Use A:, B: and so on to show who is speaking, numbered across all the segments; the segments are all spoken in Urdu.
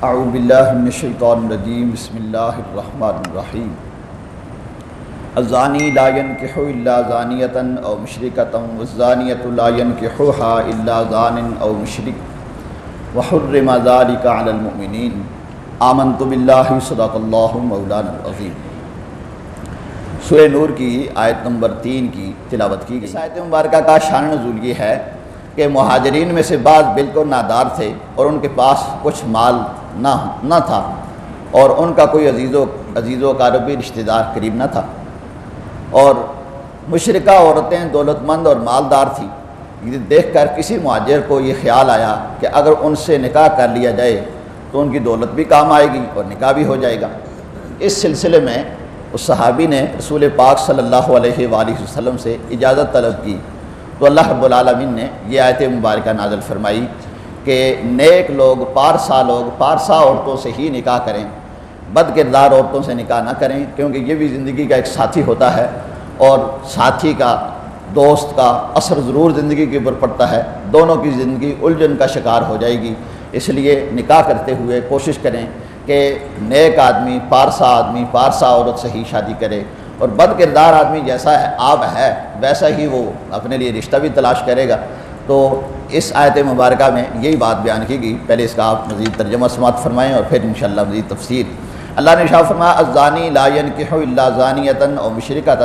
A: اعوذ باللہ من الشیطان الرجیم بسم اللہ الرحمن الرحیم الزانی لا ينکح الا زانیۃ او مشرکۃ والزانیۃ لا ينکحها الا زان او مشرک وحرم ذلک علی المؤمنین آمنت باللہ صدق اللہ مولانا العظیم۔ سورہ نور کی آیت نمبر 3 کی تلاوت کی گئی۔ اس آیت مبارکہ کا شان نزول یہ ہے کہ مہاجرین میں سے بعض بالکل نادار تھے اور ان کے پاس کچھ مال نہ تھا اور ان کا کوئی عزیز و قاربی رشتہ دار قریب نہ تھا، اور مشرکہ عورتیں دولت مند اور مالدار تھیں۔ یہ دیکھ کر کسی مہاجر کو یہ خیال آیا کہ اگر ان سے نکاح کر لیا جائے تو ان کی دولت بھی کام آئے گی اور نکاح بھی ہو جائے گا۔ اس سلسلے میں اس صحابی نے رسول پاک صلی اللہ علیہ وآلہ وسلم سے اجازت طلب کی تو اللہ رب العالمین نے یہ آیت مبارکہ نازل فرمائی کہ نیک لوگ پارسا عورتوں سے ہی نکاح کریں، بد کردار عورتوں سے نکاح نہ کریں، کیونکہ یہ بھی زندگی کا ایک ساتھی ہوتا ہے اور ساتھی کا، دوست کا اثر ضرور زندگی کے اوپر پڑتا ہے، دونوں کی زندگی الجھن کا شکار ہو جائے گی۔ اس لیے نکاح کرتے ہوئے کوشش کریں کہ نیک آدمی، پارسا عورت سے ہی شادی کرے، اور بد کردار آدمی جیسا ہے آپ ہے ویسا ہی وہ اپنے لیے رشتہ بھی تلاش کرے گا۔ تو اس آیت مبارکہ میں یہی بات بیان کی گئی۔ پہلے اس کا آپ مزید ترجمہ سماعت فرمائیں اور پھر انشاءاللہ مزید تفسیر۔ اللہ نے ارشاد فرمایا الزانی لا ينکح الا زانیۃ او مشرکۃ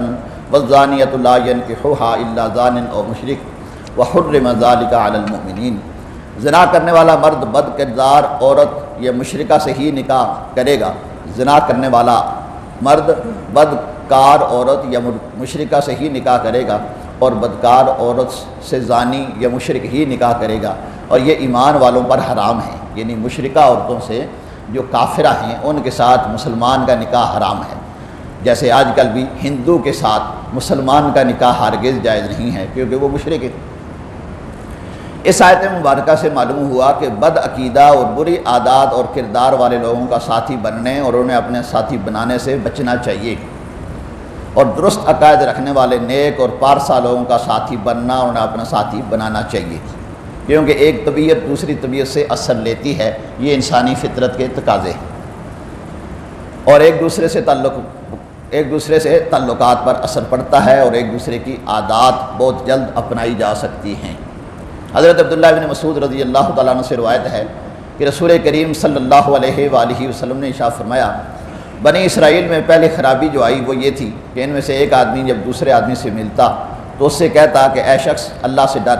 A: والزانیۃ لا ينکحها الا زان او مشرک وحرم ذلک علی المؤمنین۔ زنا کرنے والا مرد بد کردار عورت یا مشرکہ سے ہی نکاح کرے گا۔ زنا کرنے والا مرد بدکار عورت یا مشرکہ سے ہی نکاح کرے گا، اور بدکار عورت سے زانی یا مشرک ہی نکاح کرے گا، اور یہ ایمان والوں پر حرام ہے، یعنی مشرکہ عورتوں سے جو کافرہ ہیں ان کے ساتھ مسلمان کا نکاح حرام ہے۔ جیسے آج کل بھی ہندو کے ساتھ مسلمان کا نکاح ہرگز جائز نہیں ہے کیونکہ وہ مشرک ہے۔ اس آیت مبارکہ سے معلوم ہوا کہ بد عقیدہ اور بری عادات اور کردار والے لوگوں کا ساتھی بننے اور انہیں اپنے ساتھی بنانے سے بچنا چاہیے، اور درست عقائد رکھنے والے نیک اور پارسا لوگوں کا ساتھی بننا اور انہیں اپنا ساتھی بنانا چاہیے، کیونکہ ایک طبیعت دوسری طبیعت سے اثر لیتی ہے، یہ انسانی فطرت کے تقاضے ہیں، اور ایک دوسرے سے تعلقات پر اثر پڑتا ہے اور ایک دوسرے کی عادات بہت جلد اپنائی جا سکتی ہیں۔ حضرت عبداللہ بن مسعود رضی اللہ تعالیٰ عنہ سے روایت ہے کہ رسول کریم صلی اللہ علیہ وآلہ وسلم نے ارشاد فرمایا بنی اسرائیل میں پہلے خرابی جو آئی وہ یہ تھی کہ ان میں سے ایک آدمی جب دوسرے آدمی سے ملتا تو اس سے کہتا کہ اے شخص اللہ سے ڈر،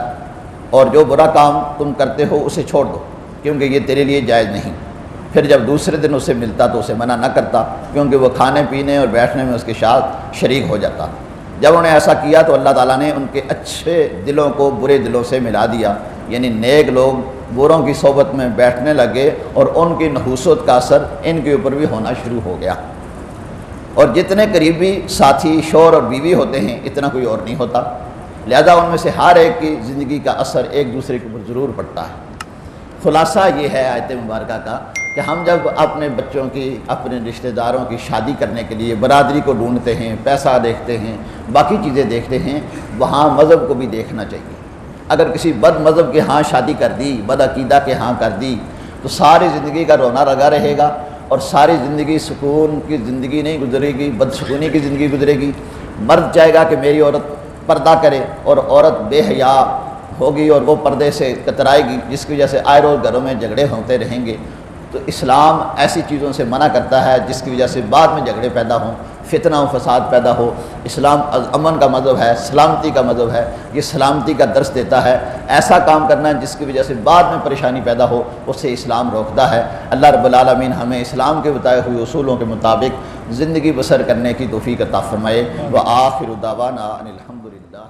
A: اور جو برا کام تم کرتے ہو اسے چھوڑ دو کیونکہ یہ تیرے لیے جائز نہیں۔ پھر جب دوسرے دن اسے ملتا تو اسے منع نہ کرتا کیونکہ وہ کھانے پینے اور بیٹھنے میں اس کے ساتھ شریک ہو جاتا۔ جب انہوں نے ایسا کیا تو اللہ تعالیٰ نے ان کے اچھے دلوں کو برے دلوں سے ملا دیا، یعنی نیک لوگ بروں کی صحبت میں بیٹھنے لگے اور ان کی نحوست کا اثر ان کے اوپر بھی ہونا شروع ہو گیا، اور جتنے قریبی ساتھی شوہر اور بیوی ہوتے ہیں اتنا کوئی اور نہیں ہوتا، لہذا ان میں سے ہر ایک کی زندگی کا اثر ایک دوسرے کے اوپر ضرور پڑتا ہے۔ خلاصہ یہ ہے آیت مبارکہ کا کہ ہم جب اپنے بچوں کی، اپنے رشتہ داروں کی شادی کرنے کے لیے برادری کو ڈھونڈتے ہیں، پیسہ دیکھتے ہیں، باقی چیزیں دیکھتے ہیں، وہاں مذہب کو بھی دیکھنا چاہیے۔ اگر کسی بد مذہب کے ہاں شادی کر دی، بد عقیدہ کے ہاں کر دی تو ساری زندگی کا رونا رگا رہے گا، اور ساری زندگی سکون کی زندگی نہیں گزرے گی، بدسکونی کی زندگی گزرے گی۔ مرد چاہے گا کہ میری عورت پردہ کرے، اور عورت بے حیا ہوگی اور وہ پردے سے کترائے گی، جس کی وجہ سے آئے روز گھروں میں جھگڑے ہوتے رہیں گے۔ تو اسلام ایسی چیزوں سے منع کرتا ہے جس کی وجہ سے بعد میں جھگڑے پیدا ہوں، فتنہ و فساد پیدا ہو۔ اسلام امن کا مذہب ہے، سلامتی کا مذہب ہے، یہ سلامتی کا درس دیتا ہے۔ ایسا کام کرنا جس کی وجہ سے بعد میں پریشانی پیدا ہو اسے اسلام روکتا ہے۔ اللہ رب العالمین ہمیں اسلام کے بتائے ہوئے اصولوں کے مطابق زندگی بسر کرنے کی توفیق عطا فرمائے۔ وآخر دعوانا ان الحمد للہ۔